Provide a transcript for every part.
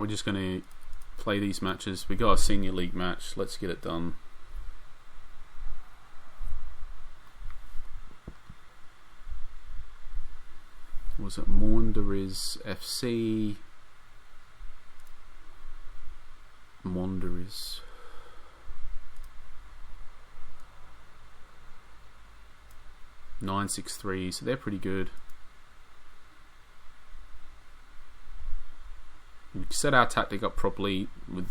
we're just going to play these matches. We got a senior league match. Let's get it done. Was it Maunders FC? Maunders. $963, so they're pretty good. We set our tactic up properly with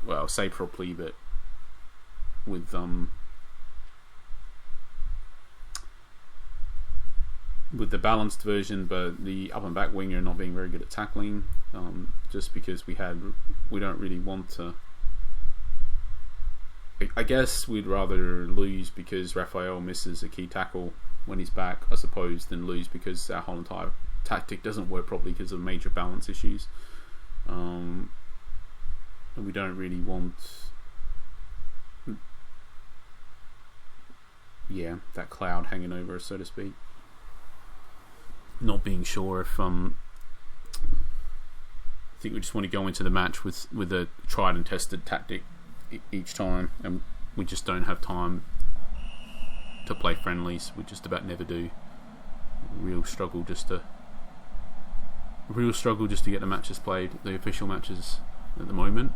well, say properly, but with the balanced version, but the up and back winger not being very good at tackling, just because we don't really want to. I guess we'd rather lose because Raphael misses a key tackle when he's back, I suppose, than lose because our whole entire tactic doesn't work properly because of major balance issues. And we don't really want, that cloud hanging over us, so to speak. Not being sure if I think we just want to go into the match with a tried and tested tactic each time, and we just don't have time to play friendlies. We just about never do. Real struggle just to get the matches played, the official matches at the moment.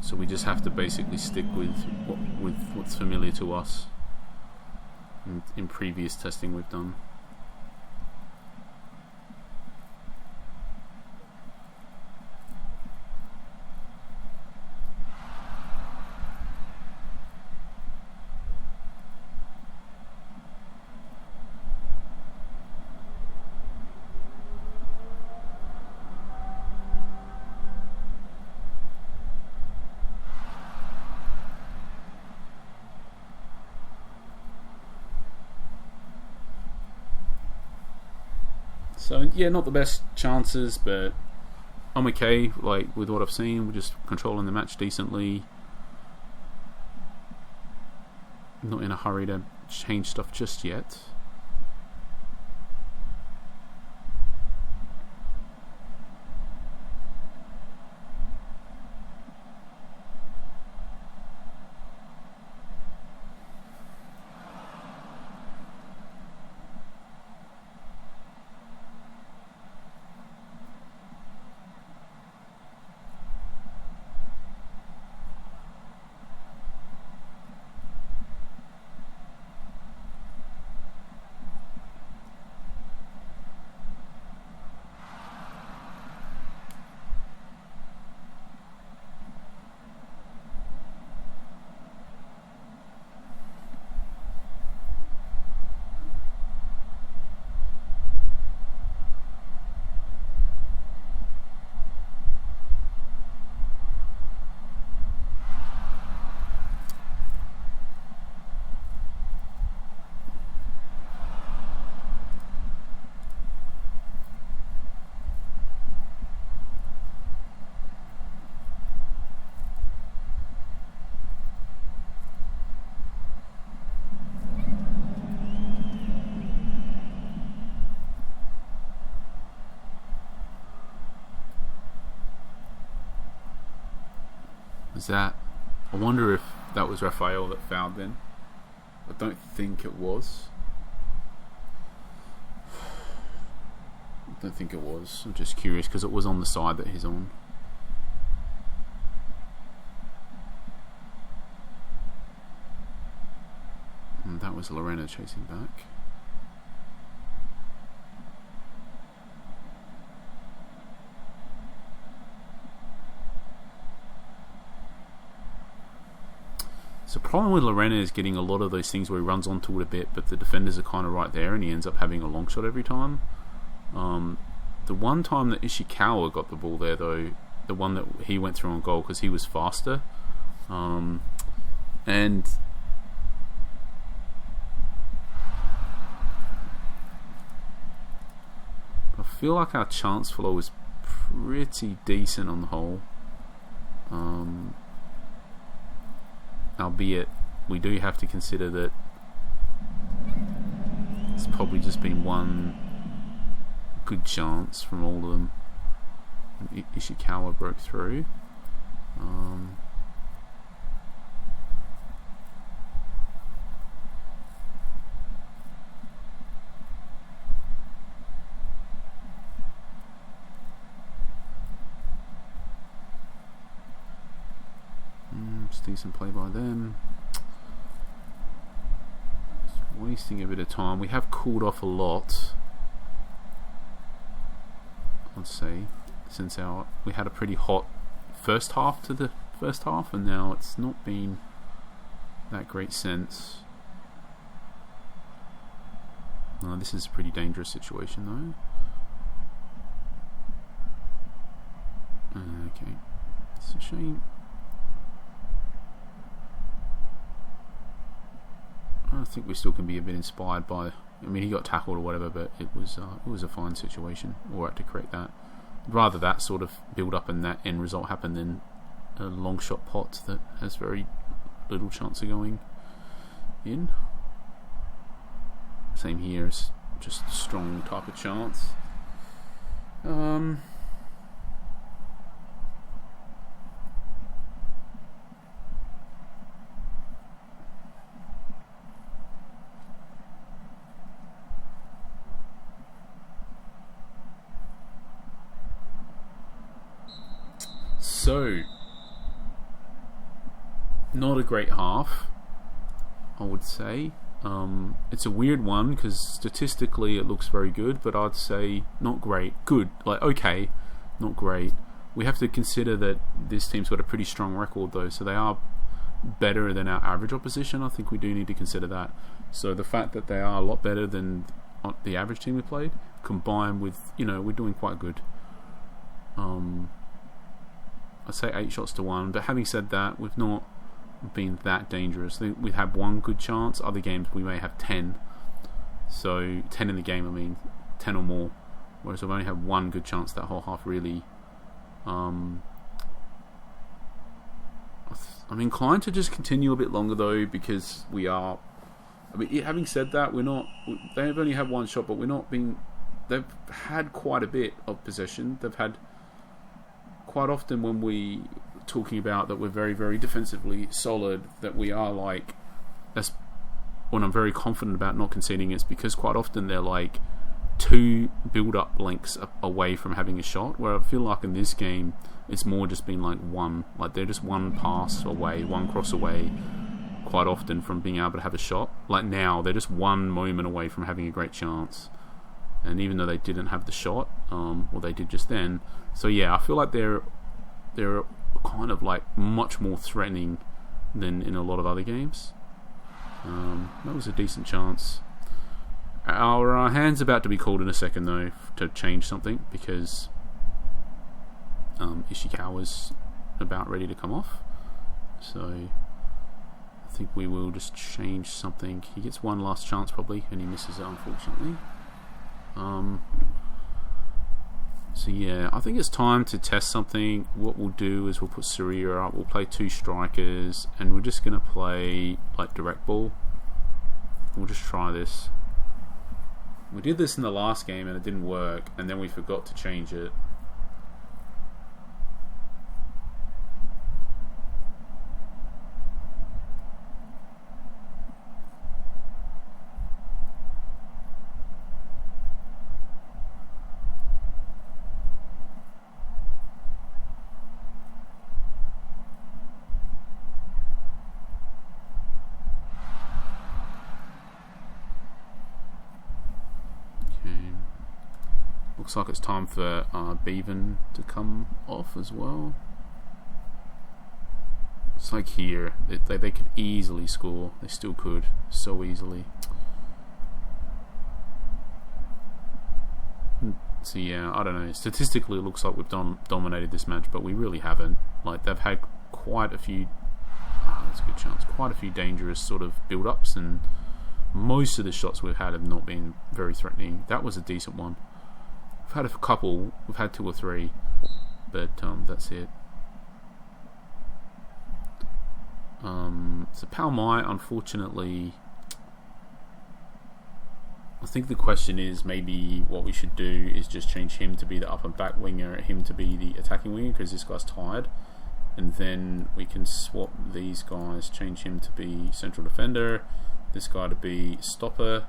So we just have to basically stick with what's familiar to us in previous testing we've done. So not the best chances, but I'm okay. Like with what I've seen, we're just controlling the match decently. Not in a hurry to change stuff just yet. That, I wonder if that was Raphael that fouled then. I don't think it was. I'm just curious because it was on the side that he's on. And that was Lorena chasing back. So the problem with Lorena is getting a lot of those things where he runs onto it a bit, but the defenders are kind of right there, and he ends up having a long shot every time. The one time that Ishikawa got the ball there, though, the one that he went through on goal because he was faster, and I feel like our chance flow is pretty decent on the whole. Albeit, we do have to consider that it's probably just been one good chance from all of them. Ishikawa broke through. It's decent play by them. Just wasting a bit of time. We have cooled off a lot, I'd say, since we had a pretty hot first half to the first half, and now it's not been that great since. This is a pretty dangerous situation though. Okay, it's a shame. I think we still can be a bit inspired by. I mean, he got tackled or whatever, but it was a fine situation. All right to create that. I'd rather that sort of build up and that end result happen than a long shot pot that has very little chance of going in. Same here, it's just a strong type of chance. So, not a great half, I would say. It's a weird one because statistically it looks very good, but I'd say not great. Good, like okay, not great. We have to consider that this team's got a pretty strong record though, so they are better than our average opposition. I think we do need to consider that. So the fact that they are a lot better than the average team we played, combined with, we're doing quite good. I'd say 8 shots to 1, but having said that, we've not been that dangerous. We've had one good chance. Other games we may have 10. So 10 in the game, I mean 10 or more. Whereas I've only had one good chance that whole half really. I'm inclined to just continue a bit longer though, because we are. I mean, having said that, we're not. They've only had one shot, but we're not being. They've had quite a bit of possession. They've had. Quite often when we talking about that we're very, very defensively solid, that we are like, that's when I'm very confident about not conceding. It's because quite often they're like 2 build-up lengths away from having a shot, where I feel like in this game it's more just been like one, like they're just one pass away, one cross away quite often from being able to have a shot. Like now they're just one moment away from having a great chance. And even though they didn't have the shot, or they did just then, so yeah, I feel like they're kind of like much more threatening than in a lot of other games. That was a decent chance. Our hand's about to be called in a second though to change something, because Ishikawa's about ready to come off. So I think we will just change something. He gets one last chance probably, and he misses it unfortunately. So yeah, I think it's time to test something. What we'll do is we'll put Surya up, we'll play 2 strikers, and we're just going to play like direct ball. We'll just try this. We did this in the last game and it didn't work, and then we forgot to change it. Looks like it's time for Bevan to come off as well. It's like here, they could easily score. They still could, so easily. So yeah, I don't know. Statistically, it looks like we've dominated this match, but we really haven't. Like they've had quite a few. That's a good chance. Quite a few dangerous sort of build-ups, and most of the shots we've had have not been very threatening. That was a decent one. We've had a couple. We've had 2 or 3, but that's it. So Palmai, unfortunately, I think the question is maybe what we should do is just change him to be the up and back winger, him to be the attacking winger because this guy's tired, and then we can swap these guys, change him to be central defender, this guy to be stopper,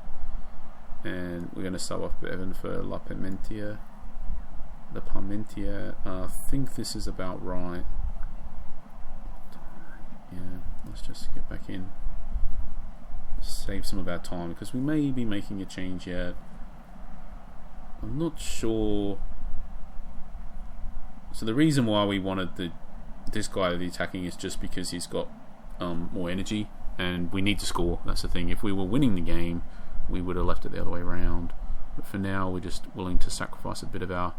and we're going to sub off Bevan for La Parmentia. I think this is about right. Yeah, let's just get back in. Save some of our time because we may be making a change yet. I'm not sure. So the reason why we wanted this guy the attacking is just because he's got more energy and we need to score. That's the thing. If we were winning the game, we would have left it the other way around. But for now, we're just willing to sacrifice a bit of our.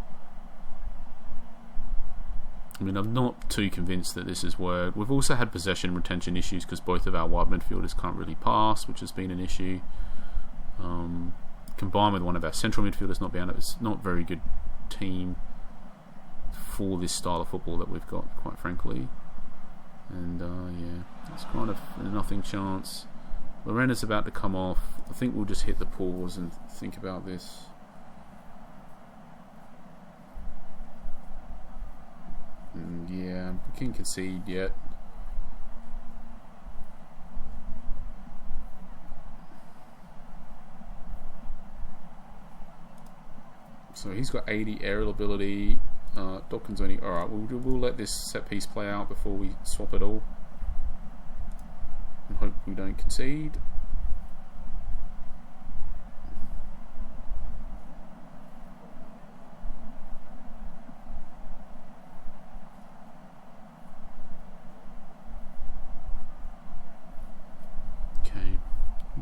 I mean, I'm not too convinced that this has worked. We've also had possession retention issues because both of our wide midfielders can't really pass, which has been an issue. Combined with one of our central midfielders not being it's not a very good team for this style of football that we've got, quite frankly. And yeah, it's kind of a nothing chance. Lorena's about to come off. I think we'll just hit the pause and think about this. Yeah, we can't concede yet. So he's got 80 aerial ability. Dawkins only. Alright, we'll let this set piece play out before we swap it all. And hope we don't concede.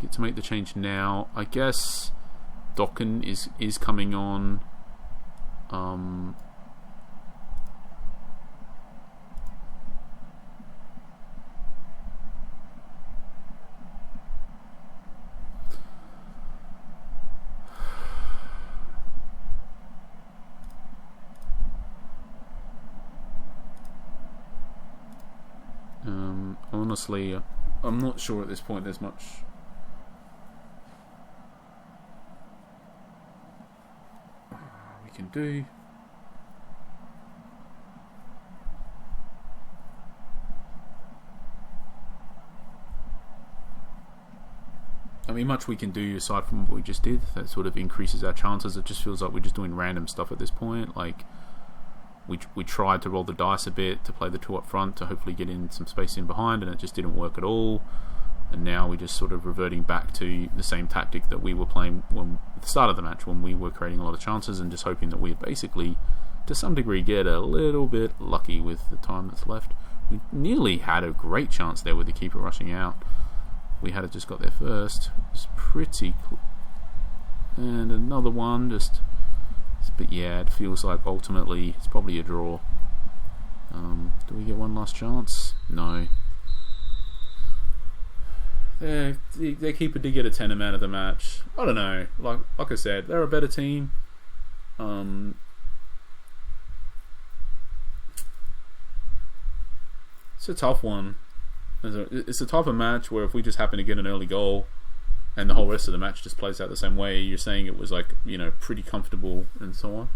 Get to make the change now. I guess Dokken is coming on. Honestly, I'm not sure at this point there's much we can do. I mean, much we can do aside from what we just did that sort of increases our chances. It just feels like we're just doing random stuff at this point. Like we tried to roll the dice a bit to play the two up front to hopefully get in some space in behind, and it just didn't work at all. And now we're just sort of reverting back to the same tactic that we were playing at the start of the match, when we were creating a lot of chances and just hoping that we'd basically, to some degree, get a little bit lucky with the time that's left. We nearly had a great chance there with the keeper rushing out. We had it just got there first. It's pretty cool. And another one, but yeah, it feels like ultimately it's probably a draw. Do we get one last chance? No. Their keeper did get a 10 man of the match. I don't know. Like I said, they're a better team. It's a tough one. It's a type of match where if we just happen to get an early goal and the whole rest of the match just plays out the same way, you're saying it was like, pretty comfortable and so on.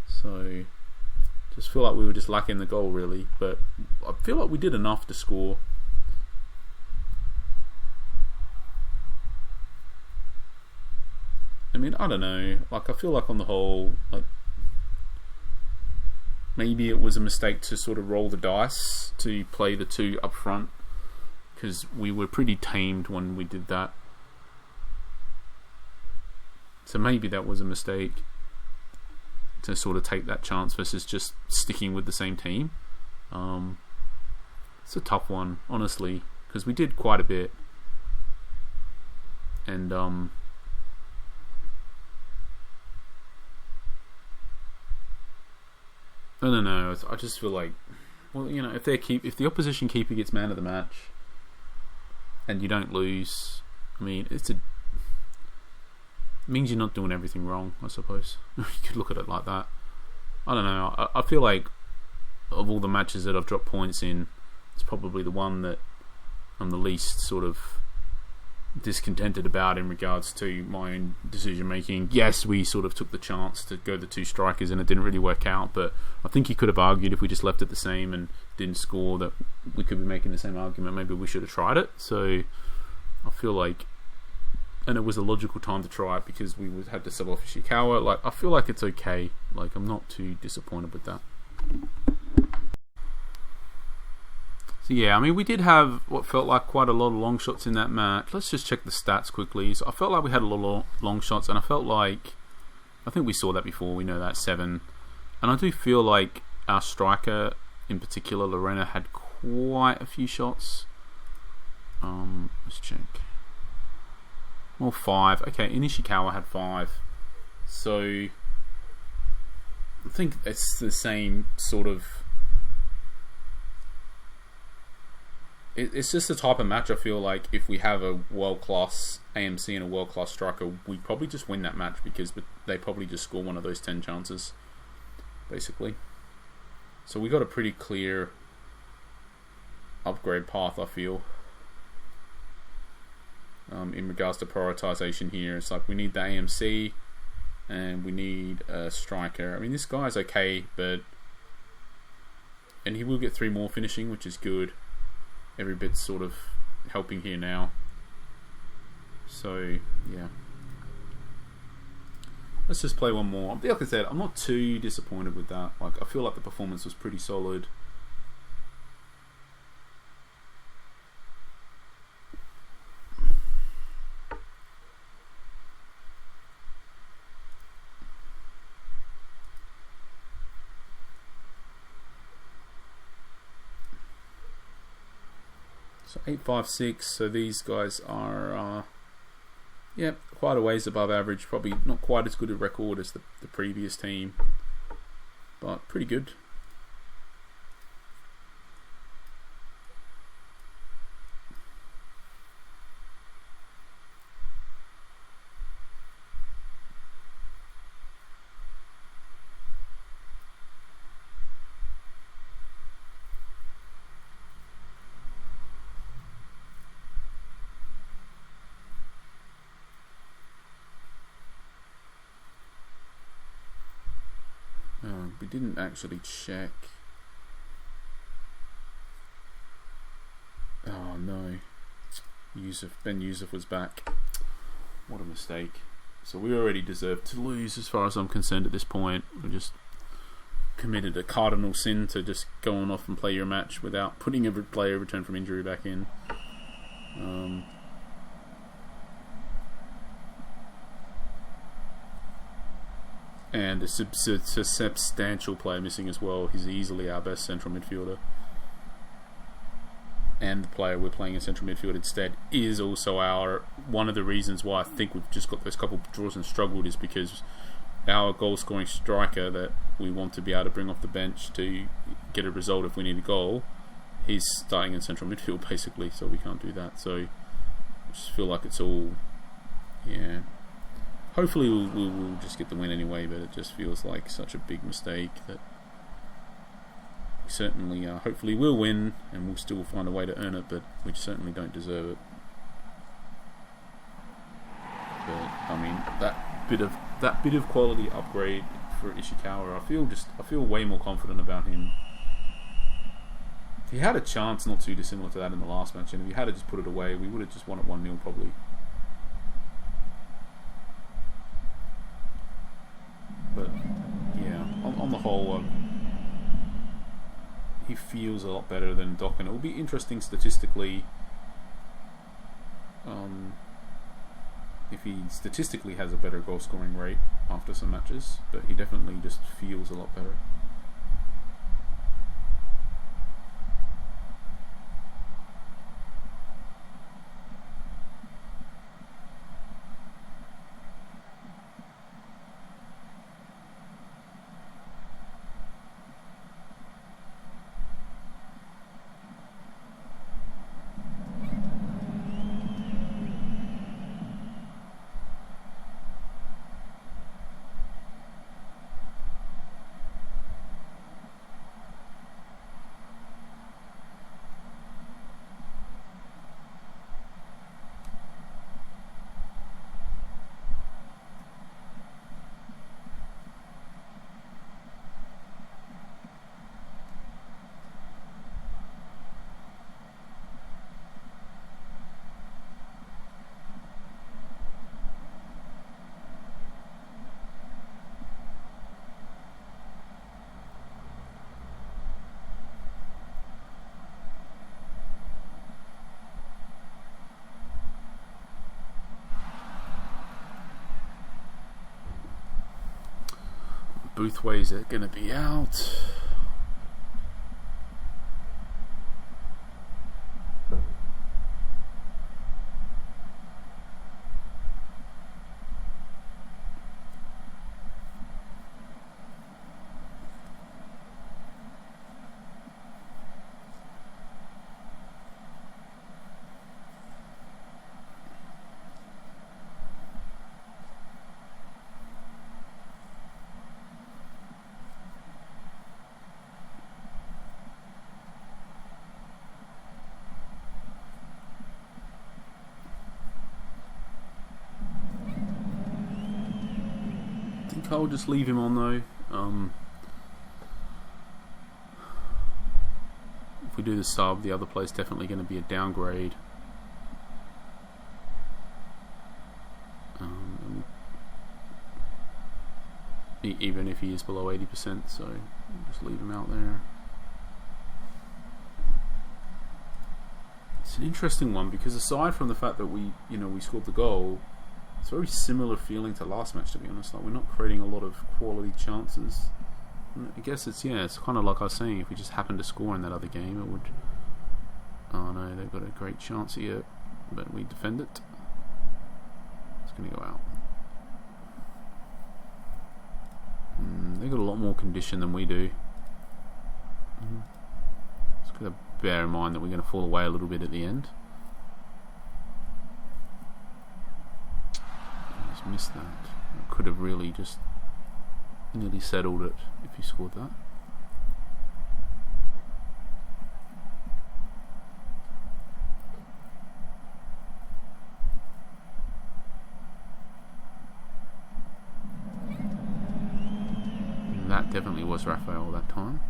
So just feel like we were just lacking the goal really, but I feel like we did enough to score. I mean, I don't know. Like, I feel like on the whole, like, maybe it was a mistake to sort of roll the dice to play the two up front, because we were pretty tamed when we did that. So maybe that was a mistake to sort of take that chance versus just sticking with the same team. It's a tough one, honestly, because we did quite a bit. And I don't know. I just feel like, well, if the opposition keeper gets man of the match and you don't lose, I mean, it means you're not doing everything wrong, I suppose. You could look at it like that. I don't know. I feel like of all the matches that I've dropped points in, it's probably the one that I'm the least sort of discontented about in regards to my own decision making. Yes, we sort of took the chance to go the two strikers and it didn't really work out, but I think he could have argued if we just left it the same and didn't score that we could be making the same argument. Maybe we should have tried it. So I feel like, and it was a logical time to try it because we had to sub off Ishikawa. Like, I feel like it's okay. Like, I'm not too disappointed with that. So yeah, I mean, we did have what felt like quite a lot of long shots in that match. Let's just check the stats quickly. So I felt like we had a lot of long shots, and I felt like, I think we saw that before, we know that, 7. And I do feel like our striker, in particular, Lorena, had quite a few shots. Let's check. Well, 5. Okay, Inishikawa had 5. So I think it's the same sort of... It's just the type of match I feel like if we have a world-class AMC and a world-class striker, we probably just win that match because they probably just score one of those 10 chances, basically. So we got a pretty clear upgrade path, I feel. In regards to prioritization here, it's like we need the AMC and we need a striker. I mean, this guy's okay, but... And he will get 3 more finishing, which is good. Every bit's sort of helping here now. So, yeah. Let's just play one more. Like I said, I'm not too disappointed with that. Like, I feel like the performance was pretty solid. So 8.56, so these guys are, yeah, quite a ways above average. Probably not quite as good a record as the previous team, but pretty good. We didn't actually check. Oh no, Ben Yusuf was back. What a mistake. So we already deserved to lose as far as I'm concerned at this point. We just committed a cardinal sin to just going off and play your match without putting every player returned from injury back in. And a substantial player missing as well. He's easily our best central midfielder. And the player we're playing in central midfield instead is also one of the reasons why I think we've just got those couple of draws and struggled is because our goal scoring striker that we want to be able to bring off the bench to get a result if we need a goal, he's starting in central midfield basically, so we can't do that. So I just feel like it's all, yeah. Hopefully we'll just get the win anyway, but it just feels like such a big mistake that we certainly, hopefully we'll win and we'll still find a way to earn it, but we certainly don't deserve it. But I mean, that bit of quality upgrade for Ishikawa, I feel way more confident about him. He had a chance not too dissimilar to that in the last match, and if he had to just put it away, we would have just won it 1-0 probably. But yeah, on the whole, he feels a lot better than Doc, and it will be interesting statistically if he statistically has a better goal scoring rate after some matches, but he definitely just feels a lot better. Boothways are going to be out. I'll just leave him on though. If we do the sub, the other play's definitely going to be a downgrade. Even if he is below 80%, so just leave him out there. It's an interesting one because aside from the fact that we scored the goal, it's a very similar feeling to last match, to be honest. Like, we're not creating a lot of quality chances. I guess it's kind of like I was saying, if we just happened to score in that other game, it would... Oh no, they've got a great chance here, but we defend it. It's going to go out. They've got a lot more condition than we do. Just got to bear in mind that we're going to fall away a little bit at the end. Missed that. I could have really just nearly settled it if he scored that. And that definitely was Raphael that time.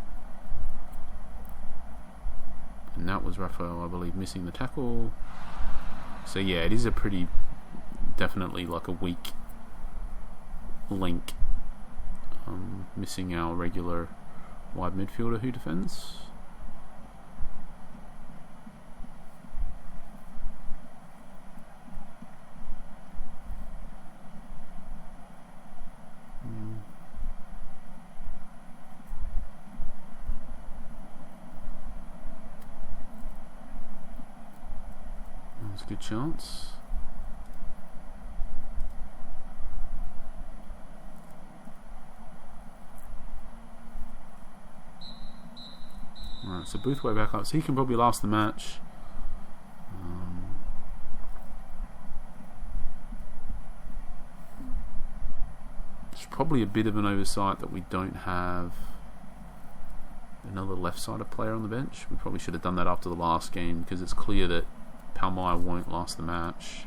And that was Raphael, I believe, missing the tackle. So yeah, it is a pretty... definitely like a weak link, missing our regular wide midfielder who defends. That's a good chance. Alright, so Boothway back up, so he can probably last the match. It's probably a bit of an oversight that we don't have another left-sided player on the bench. We probably should have done that after the last game, because it's clear that Palmyra won't last the match.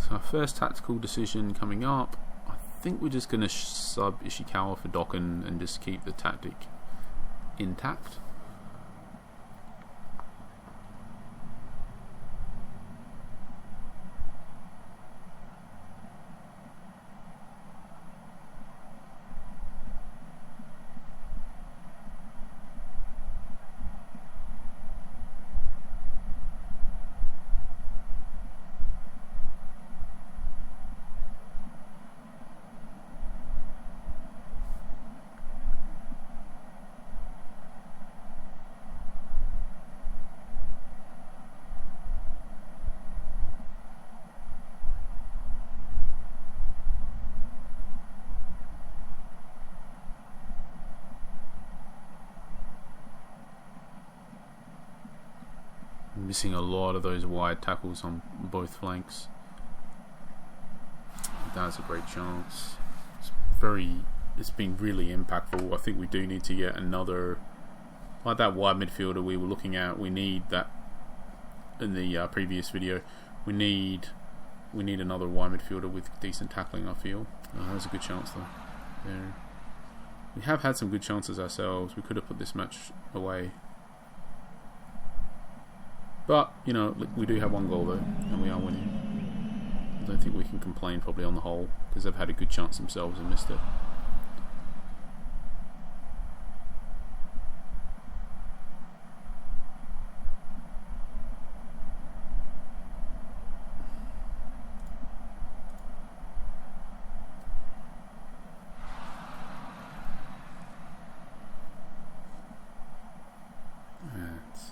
So our first tactical decision coming up, I think we're just going to sub Ishikawa for Dokken and just keep the tactic intact. Missing a lot of those wide tackles on both flanks. That's a great chance. It's been really impactful. I think we do need to get another, like that wide midfielder we were looking at. We need that in the previous video. We need we need another wide midfielder with decent tackling, I feel. There's a good chance though. There. We have had some good chances ourselves. We could have put this match away. But, you know, we do have one goal though, and we are winning. I don't think we can complain probably on the whole, because they've had a good chance themselves and missed it.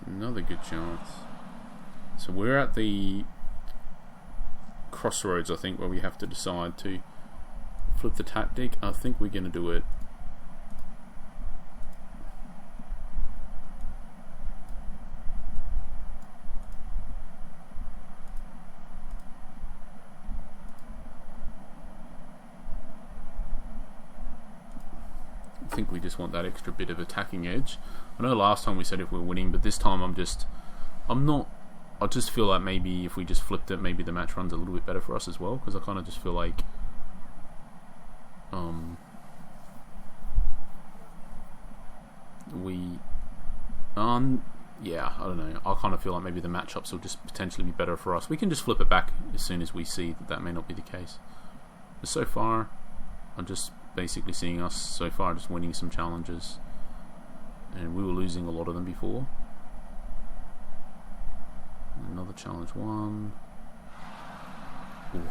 Another good chance. So we're at the crossroads, I think, where we have to decide to flip the tactic. I think we're going to do it. I think we just want that extra bit of attacking edge. I know last time we said if we're winning, but this time I just feel like maybe if we just flipped it, maybe the match runs a little bit better for us as well, because I kind of just feel like yeah, I don't know. I kind of feel like maybe the matchups will just potentially be better for us. We can just flip it back as soon as we see that may not be the case. But so far, I'm just basically seeing us so far just winning some challenges, and we were losing a lot of them before. Another challenge one. Oof.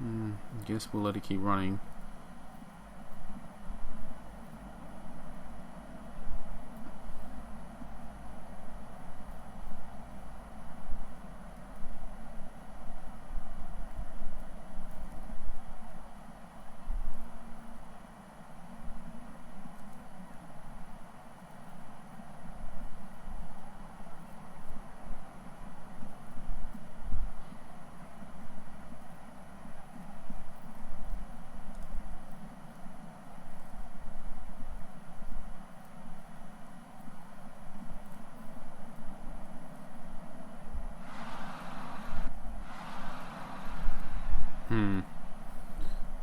I guess we'll let it keep running.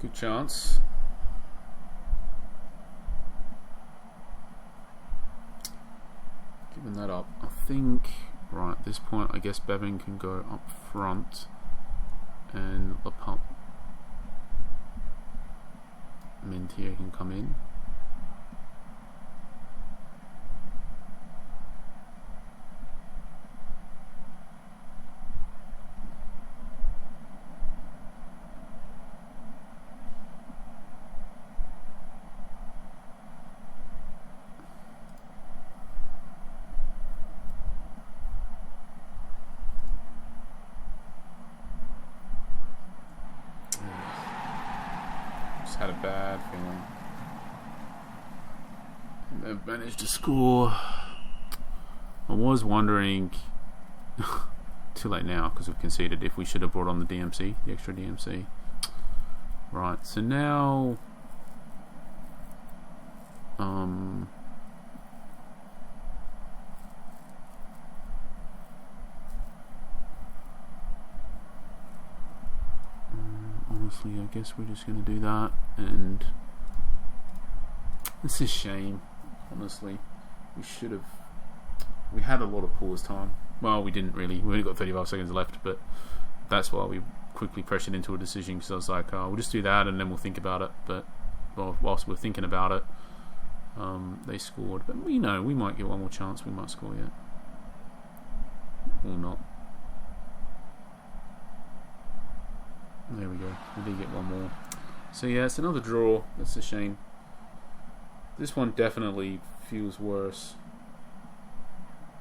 Good chance. Giving that up. I think, right, at this point, I guess Bevan can go up front and Lapup Mentier can come in. Had a bad feeling. And they've managed to score. I was wondering, too late now because we've conceded, if we should have brought on the DMC, the extra DMC. Right, so now honestly, I guess we're just going to do that, and it's a shame, honestly. We had a lot of pause time. Well, we didn't really. We only got 35 seconds left, but that's why we quickly pressured into a decision, because I was like, we'll just do that and then we'll think about it. But whilst we're thinking about it, they scored. But we know we might get one more chance. We might score yet. Or not. There we go. We did get one more. So yeah, it's another draw. That's a shame. This one definitely feels worse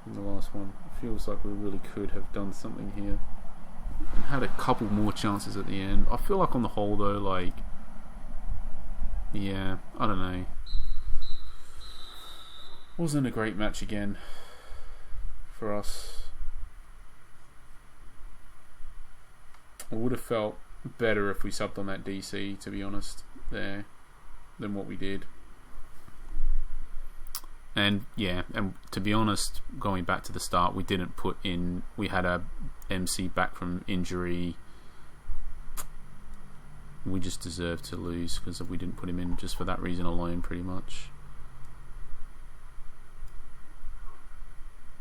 than the last one. It feels like we really could have done something here and had a couple more chances at the end. I feel like on the whole though, like, yeah, I don't know. Wasn't a great match again. for us. I would have felt better if we subbed on that DC, to be honest, there, than what we did. And yeah, and to be honest, going back to the start, we didn't put in. We had a MC back from injury. We just deserved to lose because we didn't put him in just for that reason alone, pretty much.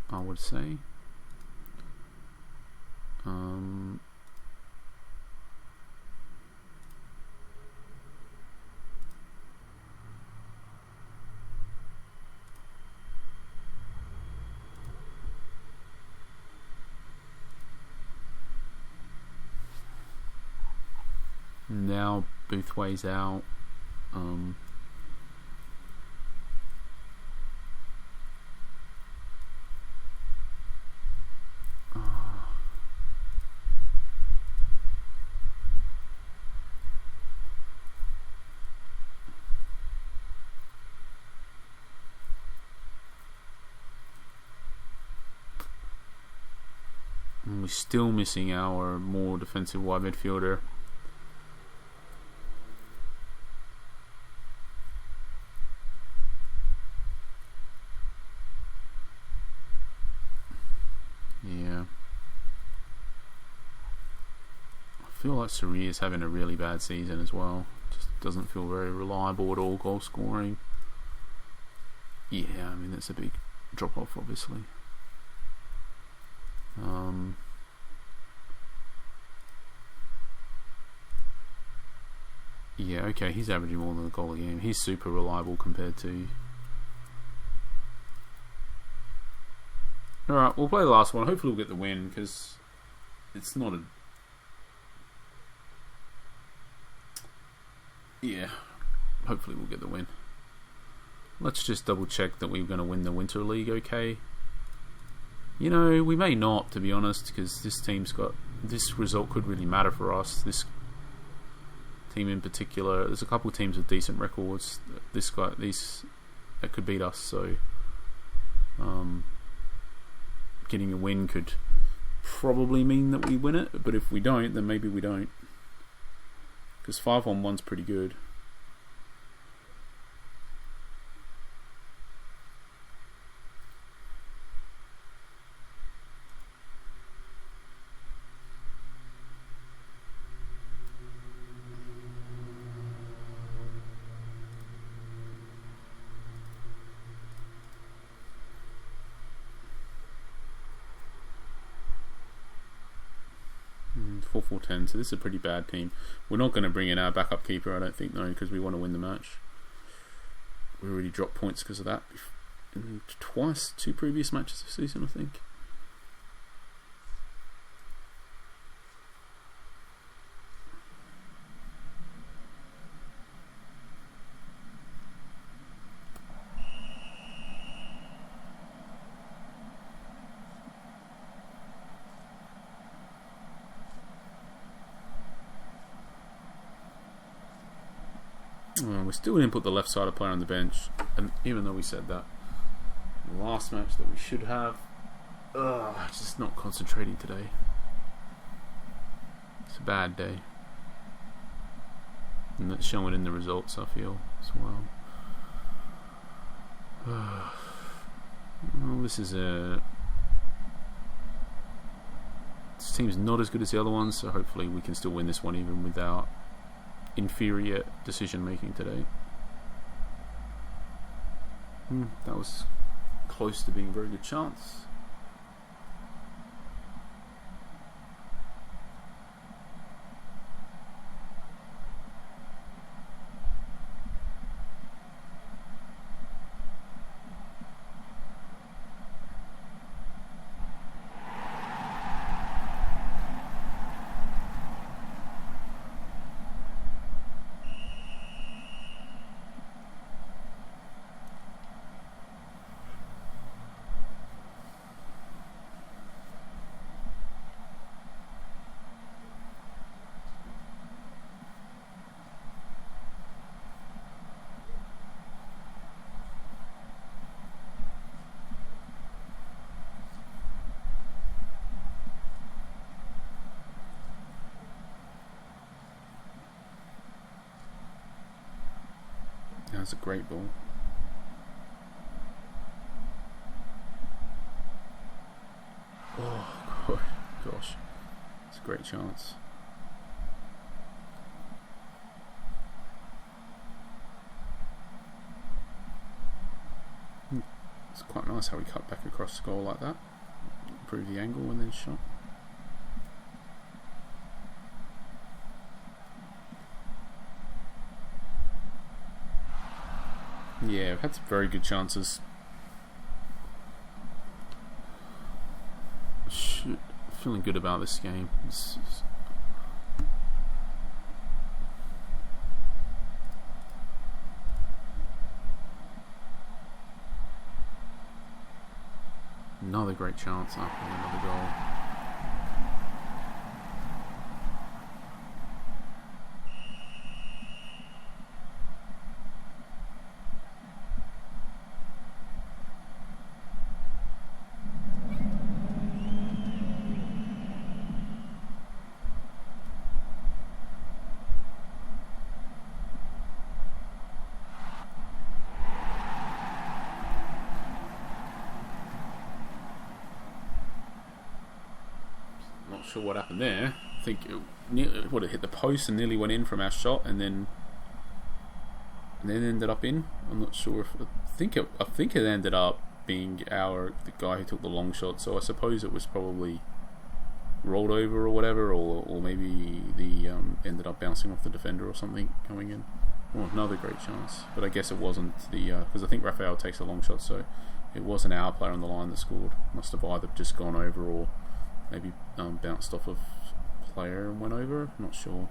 I would say. Now Boothway's out. And we're still missing our more defensive wide midfielder. Yeah. I feel like Sarri is having a really bad season as well. Just doesn't feel very reliable at all, goal scoring. Yeah, I mean, that's a big drop off, obviously. Yeah, okay, he's averaging more than a goal a game. He's super reliable compared to... Alright, we'll play the last one. Hopefully we'll get the win, because it's not a... Yeah, hopefully we'll get the win. Let's just double check that we're going to win the Winter League, okay? You know, we may not, to be honest, because this team's got... This result could really matter for us. This team in particular, there's a couple of teams with decent records. That could beat us, so... getting a win could probably mean that we win it, but if we don't, then maybe we don't. Because 5-on-1's pretty good. Four 4-10, so this is a pretty bad team. We're not going to bring in our backup keeper, I don't think, though, because we want to win the match. We already dropped points because of that in twice, 2 previous matches this season, I think. We still didn't put the left-sided player on the bench, and even though we said that in the last match that we should have, just not concentrating today. It's a bad day, and that's showing in the results, I feel, as well. Well, this team's not as good as the other ones, so hopefully we can still win this one even without inferior decision making today. That was close to being a very good chance. That's a great ball. Oh, gosh. It's a great chance. It's quite nice how he cut back across the goal like that. Improve the angle and then shot. Yeah, we've had some very good chances. Feeling good about this game. Another great chance after another goal. Not sure what happened there. I think it would have hit the post and nearly went in from our shot, and then ended up in. I'm not sure if I think it ended up being the guy who took the long shot. So I suppose it was probably rolled over or whatever, or maybe the ended up bouncing off the defender or something coming in. Oh, another great chance, but I guess it wasn't because I think Rafael takes a long shot, so it wasn't our player on the line that scored. Must have either just gone over or maybe bounced off of player and went over. Not sure.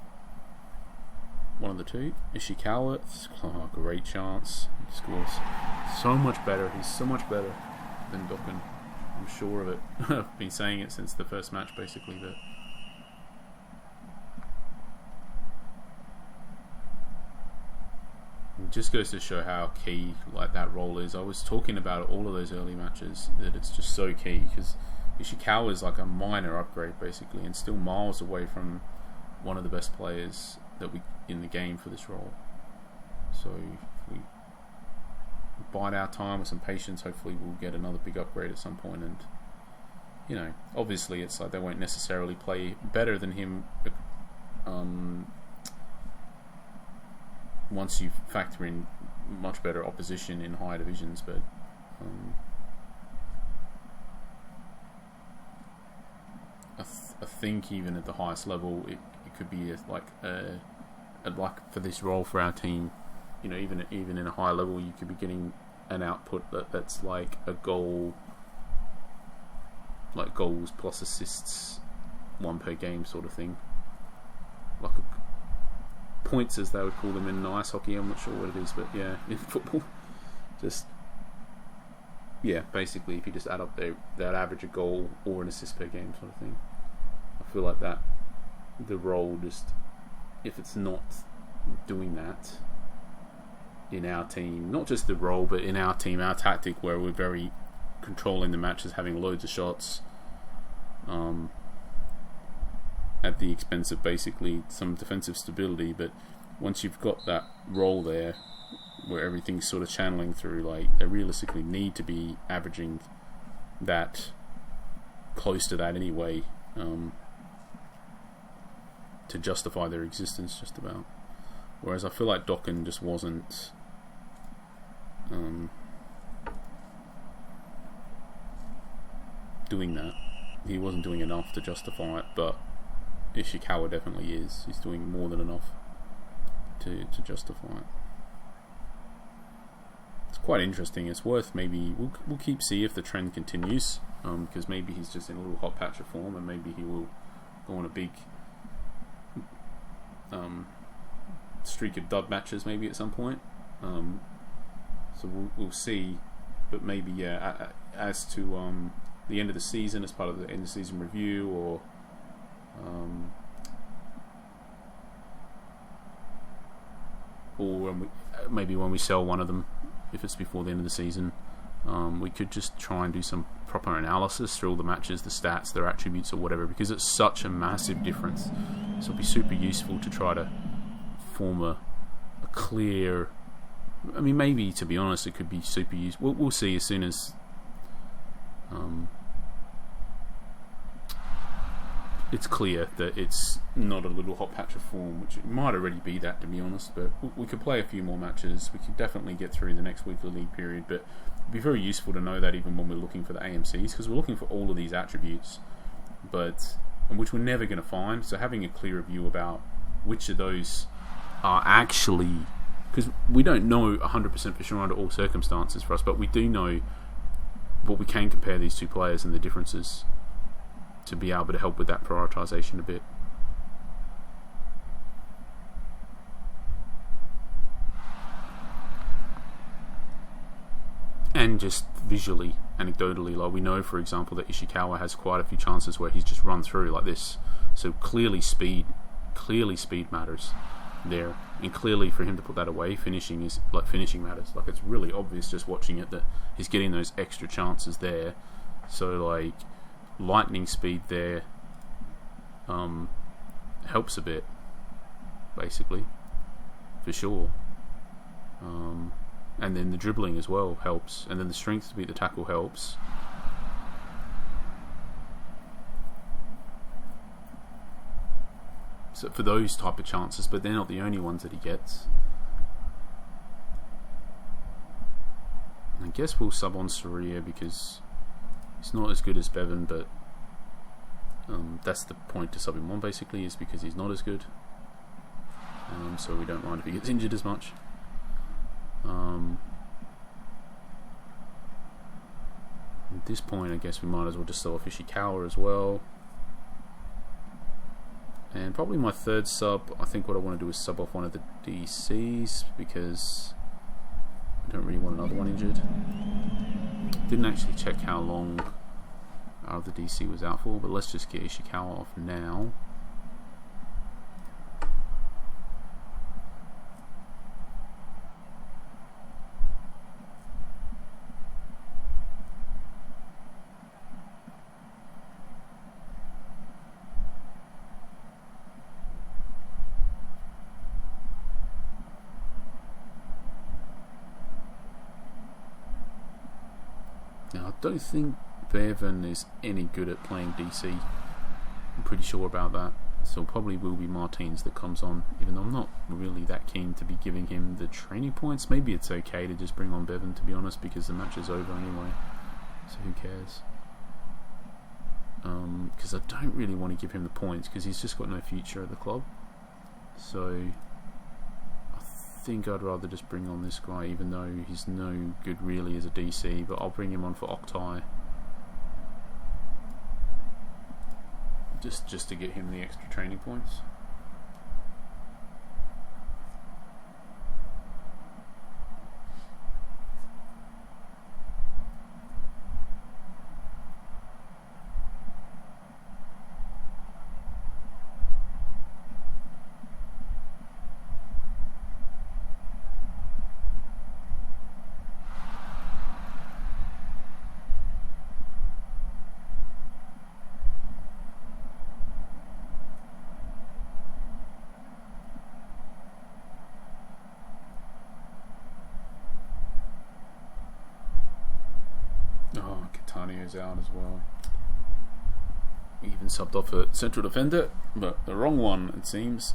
One of the two. Ishikawa. Oh, great chance. He scores so much better. He's so much better than Dokken. I'm sure of it. I've been saying it since the first match, basically. But it just goes to show how key that role is. I was talking about all of those early matches that it's just so key because Ishikawa is like a minor upgrade basically, and still miles away from one of the best players that in the game for this role. So if we bide our time with some patience, hopefully we'll get another big upgrade at some point. And obviously it's like they won't necessarily play better than him once you factor in much better opposition in higher divisions, but I think even at the highest level it could be like for this role for our team, even in a higher level you could be getting an output that's like a goal, like goals plus assists, one per game sort of thing, like points as they would call them in ice hockey. I'm not sure what it is, but yeah, in football, basically if you just add up that average a goal or an assist per game sort of thing. I feel like that the role just, if it's not doing that in our team, not just the role but in our team, our tactic where we're very controlling the matches, having loads of shots at the expense of basically some defensive stability, but once you've got that role there where everything's sort of channeling through, like they realistically need to be averaging that, close to that anyway, to justify their existence just about. Whereas I feel like Dokken just wasn't doing that. He wasn't doing enough to justify it, but Ishikawa definitely is. He's doing more than enough to justify it. It's quite interesting. It's worth maybe we'll keep see if the trend continues, because maybe he's just in a little hot patch of form, and maybe he will go on a big streak of dud matches maybe at some point. So we'll see, but maybe as to the end of the season, as part of the end of season review, or maybe when we sell one of them, if it's before the end of the season, we could just try and do some proper analysis through all the matches, the stats, their attributes or whatever, because it's such a massive difference. So it'll be super useful to try to form a clear I mean, maybe, to be honest, it could be super useful. We'll see as soon as it's clear that it's not a little hot patch of form, which it might already be that, to be honest, but we could play a few more matches. We could definitely get through the next weekly league period, but it'd be very useful to know that even when we're looking for the AMCs, because we're looking for all of these attributes, and which we're never going to find, so having a clearer view about which of those are actually, because we don't know 100% for sure under all circumstances for us, but we do know what we can compare these two players and the differences to be able to help with that prioritisation a bit. And just visually, anecdotally, like we know, for example, that Ishikawa has quite a few chances where he's just run through like this. So clearly speed matters there, and clearly for him to put that away, finishing matters. Like, it's really obvious just watching it that he's getting those extra chances there. So like lightning speed there helps a bit, basically, for sure. And then the dribbling as well helps, and then the strength to beat the tackle helps. So for those type of chances, but they're not the only ones that he gets. I guess we'll sub on Soria because he's not as good as Bevan, but that's the point to sub him on, basically, is because he's not as good. So we don't mind if he gets injured as much. At this point, I guess we might as well just sell off Ishikawa as well. And probably my third sub, I think what I want to do is sub off one of the DCs, because I don't really want another one injured. Didn't actually check how long our other DC was out for, but let's just get Ishikawa off now. Now, I don't think Bevan is any good at playing DC. I'm pretty sure about that. So probably will be Martins that comes on, even though I'm not really that keen to be giving him the training points. Maybe it's okay to just bring on Bevan, to be honest, because the match is over anyway. So who cares? Because I don't really want to give him the points, because he's just got no future at the club. So I think I'd rather just bring on this guy, even though he's no good really as a DC, but I'll bring him on for Octai. Just to get him the extra training points. Oh, Catania's out as well. We even subbed off a central defender, but the wrong one, it seems.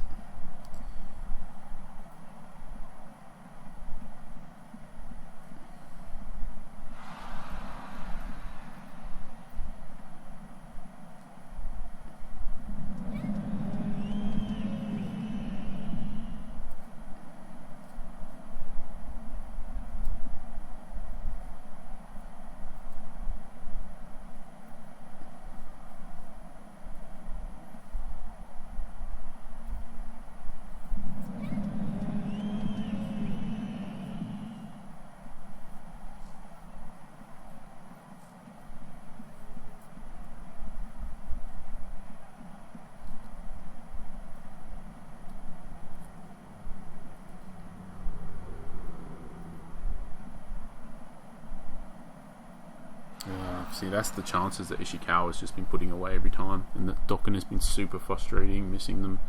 See, that's the chances that Ishikawa has just been putting away every time, and that Dokken has been super frustrating, missing them.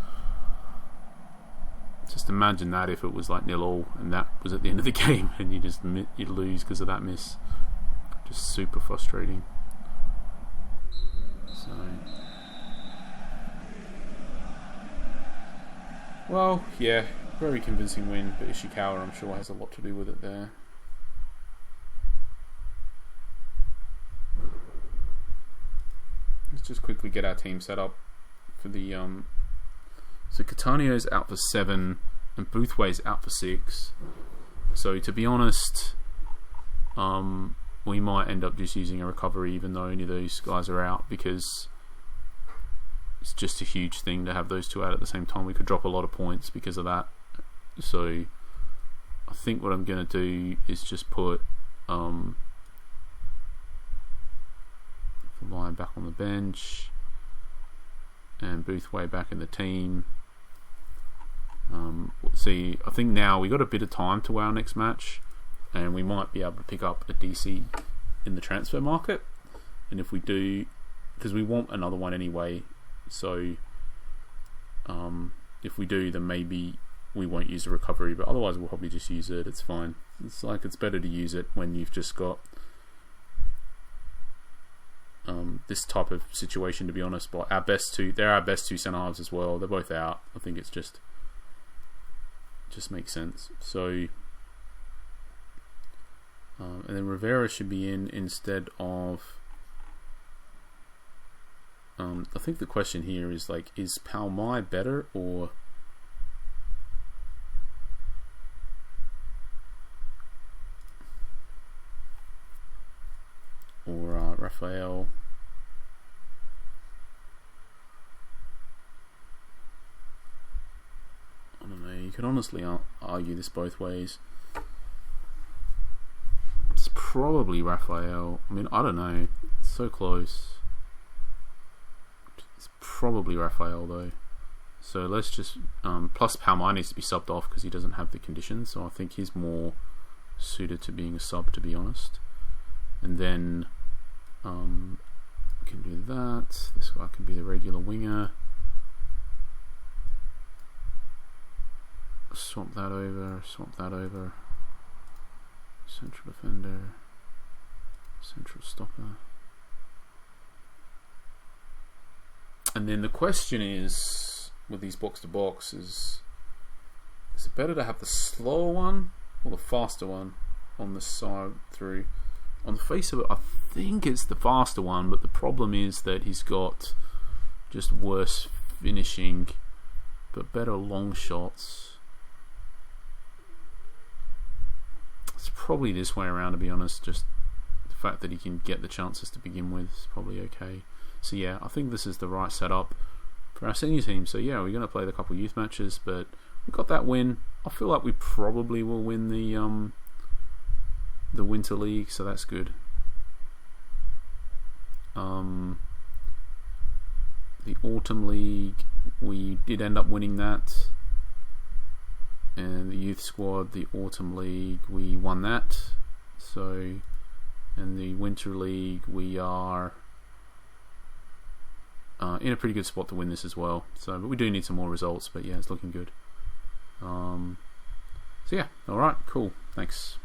Just imagine that if it was like 0-0 and that was at the end of the game and you lose because of that miss. Just super frustrating. So, well, yeah, very convincing win, but Ishikawa I'm sure has a lot to do with it there. Let's just quickly get our team set up for the so Catanio's out for 7 and Boothway's out for 6. So to be honest, we might end up just using a recovery even though any of those guys are out, because it's just a huge thing to have those two out at the same time. We could drop a lot of points because of that. So I think what I'm going to do is just put Lion back on the bench and Boothway back in the team. See, I think now we got a bit of time to our next match, and we might be able to pick up a DC in the transfer market. And if we do, because we want another one anyway, so if we do, then maybe we won't use a recovery, but otherwise we'll probably just use it. It's fine. It's better to use it when you've just got this type of situation, to be honest. But they're our best two centre halves as well. They're both out. I think it's just makes sense. So and then Rivera should be in instead of I think the question here is like, is Palmai better or Raphael? I don't know. You could honestly argue this both ways. It's probably Raphael. I mean, I don't know. It's so close. It's probably Raphael though. So let's just plus Palmai needs to be subbed off because he doesn't have the conditions. So I think he's more suited to being a sub, to be honest. And then we can do that. This guy can be the regular winger. Swap that over. Central defender. Central stopper. And then the question is, with these box to box, is it better to have the slower one or the faster one on the side through? On the face of it, I think it's the faster one, but the problem is that he's got just worse finishing, but better long shots. It's probably this way around, to be honest. Just the fact that he can get the chances to begin with is probably okay. So yeah, I think this is the right setup for our senior team. So yeah, we're going to play the couple youth matches, but we got that win. I feel like we probably will win the Winter League, so that's good. The Autumn League, we did end up winning that, and the youth squad, the Autumn League, we won that. So, and the Winter League, we are in a pretty good spot to win this as well. So, but we do need some more results, but yeah, it's looking good. So yeah, alright, cool, thanks.